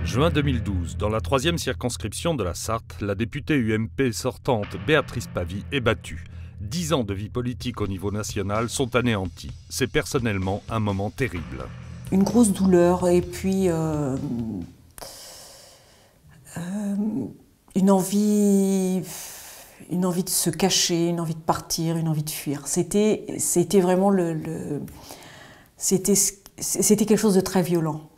Juin 2012, dans la 3e circonscription de la Sarthe, la députée UMP sortante Béatrice Pavy est battue. 10 ans de vie politique au niveau national sont anéantis. C'est personnellement un moment terrible. Une grosse douleur et puis une envie de se cacher, une envie de partir, une envie de fuir. C'était vraiment c'était quelque chose de très violent.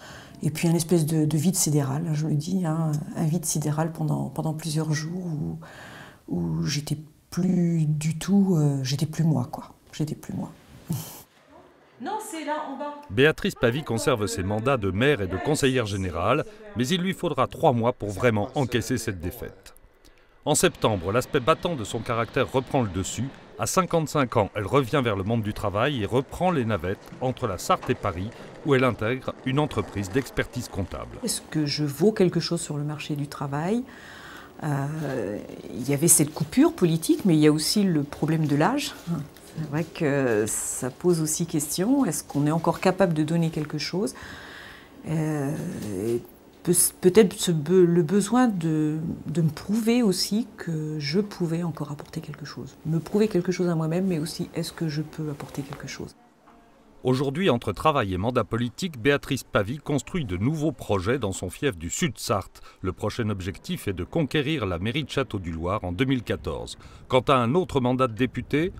Et puis un espèce de vide sidéral, je le dis, hein, un vide sidéral pendant plusieurs jours où j'étais plus du tout, j'étais plus moi, quoi. J'étais plus moi. Non, c'est là en bas. Béatrice Pavy conserve ses mandats de maire et de conseillère générale, mais il lui faudra 3 mois pour vraiment encaisser cette défaite. En septembre, l'aspect battant de son caractère reprend le dessus. À 55 ans, elle revient vers le monde du travail et reprend les navettes entre la Sarthe et Paris, où elle intègre une entreprise d'expertise comptable. Est-ce que je vaux quelque chose sur le marché du travail ? Il y avait cette coupure politique, mais il y a aussi le problème de l'âge. C'est vrai que ça pose aussi question. Est-ce qu'on est encore capable de donner quelque chose ? Peut-être le besoin de me prouver aussi que je pouvais encore apporter quelque chose. Me prouver quelque chose à moi-même, mais aussi est-ce que je peux apporter quelque chose. Aujourd'hui, entre travail et mandat politique, Béatrice Pavy construit de nouveaux projets dans son fief du Sud-Sarthe. Le prochain objectif est de conquérir la mairie de Château-du-Loir en 2014. Quant à un autre mandat de député,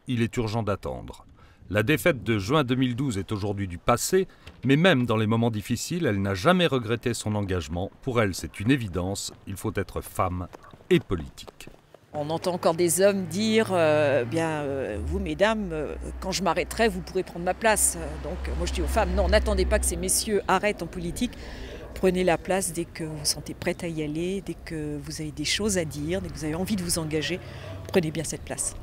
il est urgent d'attendre. La défaite de juin 2012 est aujourd'hui du passé, mais même dans les moments difficiles, elle n'a jamais regretté son engagement. Pour elle, c'est une évidence, il faut être femme et politique. On entend encore des hommes dire vous mesdames, quand je m'arrêterai, vous pourrez prendre ma place. Donc moi je dis aux femmes, non, n'attendez pas que ces messieurs arrêtent en politique. Prenez la place dès que vous vous sentez prête à y aller, dès que vous avez des choses à dire, dès que vous avez envie de vous engager, prenez bien cette place.